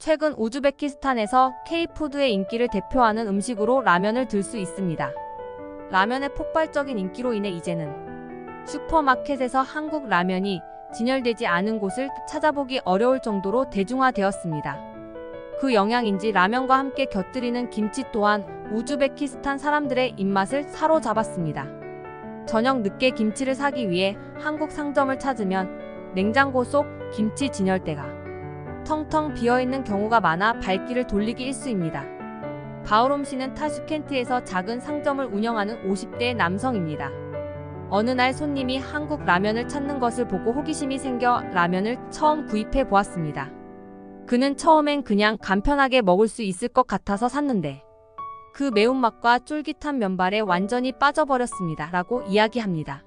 최근 우즈베키스탄에서 K푸드의 인기를 대표하는 음식으로 라면을 들 수 있습니다. 라면의 폭발적인 인기로 인해 이제는 슈퍼마켓에서 한국 라면이 진열되지 않은 곳을 찾아보기 어려울 정도로 대중화되었습니다. 그 영향인지 라면과 함께 곁들이는 김치 또한 우즈베키스탄 사람들의 입맛을 사로잡았습니다. 저녁 늦게 김치를 사기 위해 한국 상점을 찾으면 냉장고 속 김치 진열대가 텅텅 비어있는 경우가 많아 발길을 돌리기 일쑤입니다. 바오롬 씨는 타슈켄트에서 작은 상점을 운영하는 50대 남성입니다. 어느 날 손님이 한국 라면을 찾는 것을 보고 호기심이 생겨 라면을 처음 구입해 보았습니다. 그는 처음엔 그냥 간편하게 먹을 수 있을 것 같아서 샀는데 그 매운맛과 쫄깃한 면발에 완전히 빠져버렸습니다. 라고 이야기합니다.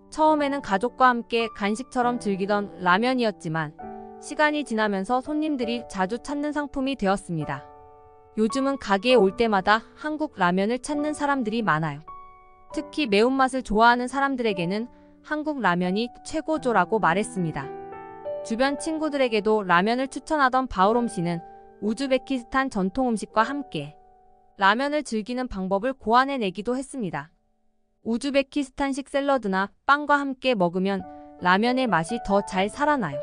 처음에는 가족과 함께 간식처럼 즐기던 라면이었지만 시간이 지나면서 손님들이 자주 찾는 상품이 되었습니다. 요즘은 가게에 올 때마다 한국 라면을 찾는 사람들이 많아요. 특히 매운맛을 좋아하는 사람들에게는 한국 라면이 최고조라고 말했습니다. 주변 친구들에게도 라면을 추천하던 바오롬 씨는 우즈베키스탄 전통 음식과 함께 라면을 즐기는 방법을 고안해내기도 했습니다. 우즈베키스탄식 샐러드나 빵과 함께 먹으면 라면의 맛이 더 잘 살아나요.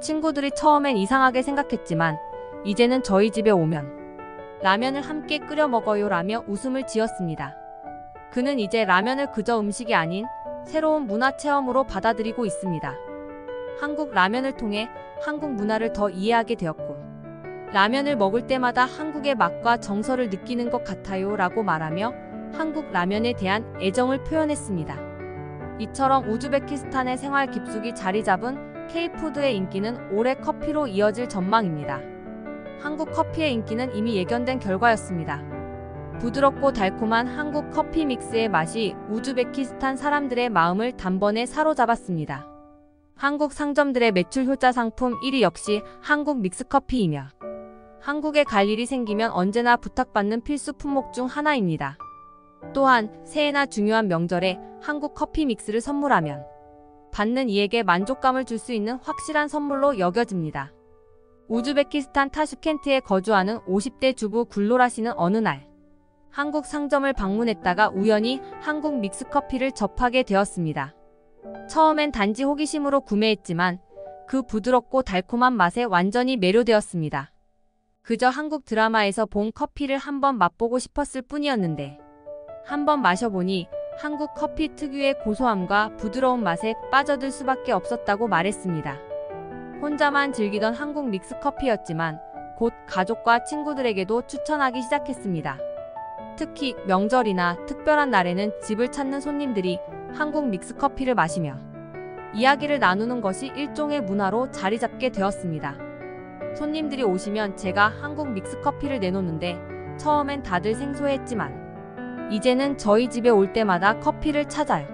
친구들이 처음엔 이상하게 생각했지만 이제는 저희 집에 오면 라면을 함께 끓여 먹어요 라며 웃음을 지었습니다. 그는 이제 라면을 그저 음식이 아닌 새로운 문화 체험으로 받아들이고 있습니다. 한국 라면을 통해 한국 문화를 더 이해하게 되었고 라면을 먹을 때마다 한국의 맛과 정서를 느끼는 것 같아요 라고 말하며 한국 라면에 대한 애정을 표현했습니다. 이처럼 우즈베키스탄의 생활 깊숙이 자리 잡은 K푸드의 인기는 올해 커피로 이어질 전망입니다. 한국 커피의 인기는 이미 예견된 결과였습니다. 부드럽고 달콤한 한국 커피 믹스의 맛이 우즈베키스탄 사람들의 마음을 단번에 사로잡았습니다. 한국 상점들의 매출 효자 상품 1위 역시 한국 믹스커피이며 한국에 갈 일이 생기면 언제나 부탁받는 필수 품목 중 하나입니다. 또한 새해나 중요한 명절에 한국 커피 믹스를 선물하면 받는 이에게 만족감을 줄 수 있는 확실한 선물로 여겨집니다. 우즈베키스탄 타슈켄트에 거주하는 50대 주부 굴로라 씨는 어느 날 한국 상점을 방문했다가 우연히 한국 믹스커피를 접하게 되었습니다. 처음엔 단지 호기심으로 구매했지만 그 부드럽고 달콤한 맛에 완전히 매료되었습니다. 그저 한국 드라마에서 본 커피를 한번 맛보고 싶었을 뿐이었는데 한번 마셔보니 한국 커피 특유의 고소함과 부드러운 맛에 빠져들 수밖에 없었다고 말했습니다. 혼자만 즐기던 한국 믹스커피였지만 곧 가족과 친구들에게도 추천하기 시작했습니다. 특히 명절이나 특별한 날에는 집을 찾는 손님들이 한국 믹스커피를 마시며 이야기를 나누는 것이 일종의 문화로 자리 잡게 되었습니다. 손님들이 오시면 제가 한국 믹스커피를 내놓는데 처음엔 다들 생소했지만 이제는 저희 집에 올 때마다 커피를 찾아요.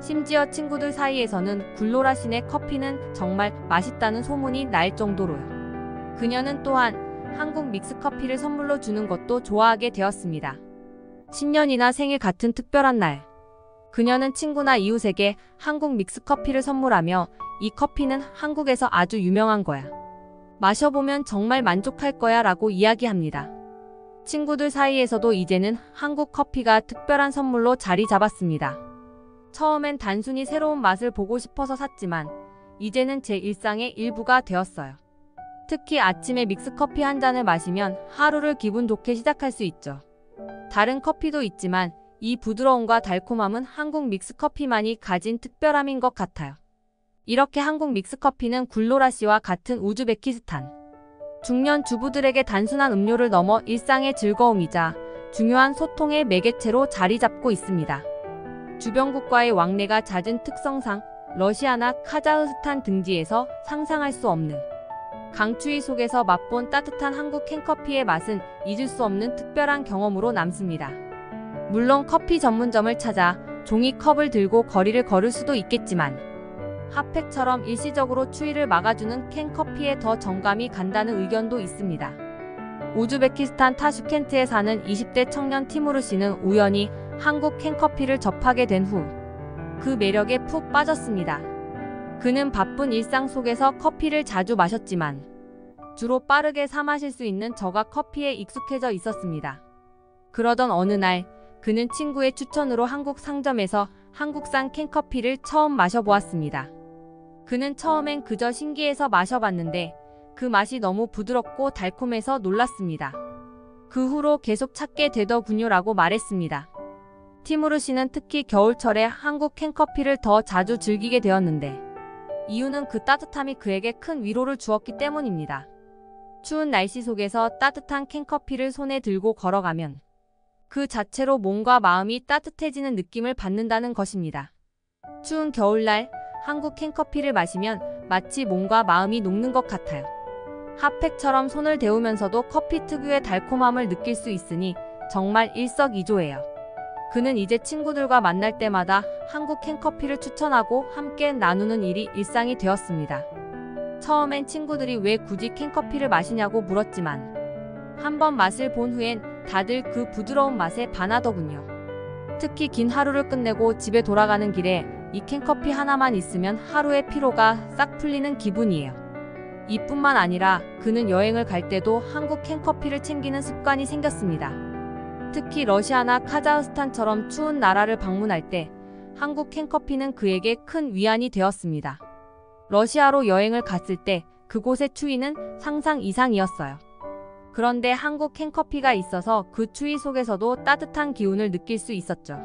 심지어 친구들 사이에서는 굴로라 씨네 커피는 정말 맛있다는 소문이 날 정도로요. 그녀는 또한 한국 믹스커피를 선물로 주는 것도 좋아하게 되었습니다. 신년이나 생일 같은 특별한 날, 그녀는 친구나 이웃에게 한국 믹스커피를 선물하며 이 커피는 한국에서 아주 유명한 거야. 마셔보면 정말 만족할 거야 라고 이야기합니다. 친구들 사이에서도 이제는 한국 커피가 특별한 선물로 자리 잡았습니다. 처음엔 단순히 새로운 맛을 보고 싶어서 샀지만 이제는 제 일상의 일부가 되었어요. 특히 아침에 믹스커피 한 잔을 마시면 하루를 기분 좋게 시작할 수 있죠. 다른 커피도 있지만 이 부드러움과 달콤함은 한국 믹스커피만이 가진 특별함인 것 같아요. 이렇게 한국 믹스커피는 굴로라 씨와 같은 우즈베키스탄 중년 주부들에게 단순한 음료를 넘어 일상의 즐거움이자 중요한 소통의 매개체로 자리 잡고 있습니다. 주변국과의 왕래가 잦은 특성상 러시아나 카자흐스탄 등지에서 상상할 수 없는 강추위 속에서 맛본 따뜻한 한국 캔커피의 맛은 잊을 수 없는 특별한 경험으로 남습니다. 물론 커피 전문점을 찾아 종이컵을 들고 거리를 걸을 수도 있겠지만 핫팩처럼 일시적으로 추위를 막아주는 캔커피에 더 정감이 간다는 의견도 있습니다. 우즈베키스탄 타슈켄트에 사는 20대 청년 티무르 씨는 우연히 한국 캔커피를 접하게 된 후 그 매력에 푹 빠졌습니다. 그는 바쁜 일상 속에서 커피를 자주 마셨지만 주로 빠르게 사 마실 수 있는 저가 커피에 익숙해져 있었습니다. 그러던 어느 날 그는 친구의 추천으로 한국 상점에서 한국산 캔커피를 처음 마셔보았습니다. 그는 처음엔 그저 신기해서 마셔봤는데 그 맛이 너무 부드럽고 달콤해서 놀랐습니다. 그 후로 계속 찾게 되더군요라고 말했습니다. 티무르 씨는 특히 겨울철에 한국 캔커피를 더 자주 즐기게 되었는데 이유는 그 따뜻함이 그에게 큰 위로를 주었기 때문입니다. 추운 날씨 속에서 따뜻한 캔커피를 손에 들고 걸어가면 그 자체로 몸과 마음이 따뜻해지는 느낌을 받는다는 것입니다. 추운 겨울날 한국 캔커피를 마시면 마치 몸과 마음이 녹는 것 같아요. 핫팩처럼 손을 데우면서도 커피 특유의 달콤함을 느낄 수 있으니 정말 일석이조예요. 그는 이제 친구들과 만날 때마다 한국 캔커피를 추천하고 함께 나누는 일이 일상이 되었습니다. 처음엔 친구들이 왜 굳이 캔커피를 마시냐고 물었지만 한번 맛을 본 후엔 다들 그 부드러운 맛에 반하더군요. 특히 긴 하루를 끝내고 집에 돌아가는 길에 이 캔커피 하나만 있으면 하루의 피로가 싹 풀리는 기분이에요. 이뿐만 아니라 그는 여행을 갈 때도 한국 캔커피를 챙기는 습관이 생겼습니다. 특히 러시아나 카자흐스탄처럼 추운 나라를 방문할 때 한국 캔커피는 그에게 큰 위안이 되었습니다. 러시아로 여행을 갔을 때 그곳의 추위는 상상 이상이었어요. 그런데 한국 캔커피가 있어서 그 추위 속에서도 따뜻한 기운을 느낄 수 있었죠.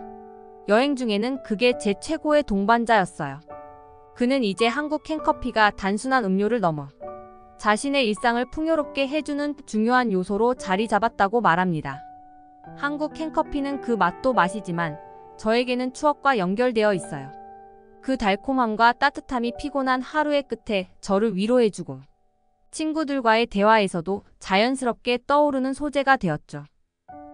여행 중에는 그게 제 최고의 동반자였어요. 그는 이제 한국 캔커피가 단순한 음료를 넘어 자신의 일상을 풍요롭게 해주는 중요한 요소로 자리 잡았다고 말합니다. 한국 캔커피는 그 맛도 맛이지만 저에게는 추억과 연결되어 있어요. 그 달콤함과 따뜻함이 피곤한 하루의 끝에 저를 위로해주고 친구들과의 대화에서도 자연스럽게 떠오르는 소재가 되었죠.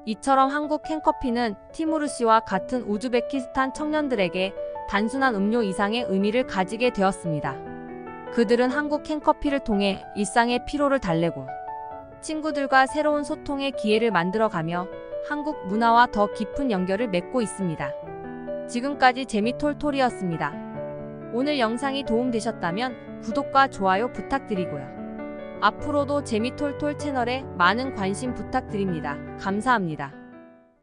이처럼 한국 캔커피는 티무르 씨와 같은 우즈베키스탄 청년들에게 단순한 음료 이상의 의미를 가지게 되었습니다. 그들은 한국 캔커피를 통해 일상의 피로를 달래고 친구들과 새로운 소통의 기회를 만들어가며 한국 문화와 더 깊은 연결을 맺고 있습니다. 지금까지 재미톨톨이었습니다. 오늘 영상이 도움되셨다면 구독과 좋아요 부탁드리고요. 앞으로도 재미톨톨 채널에 많은 관심 부탁드립니다. 감사합니다.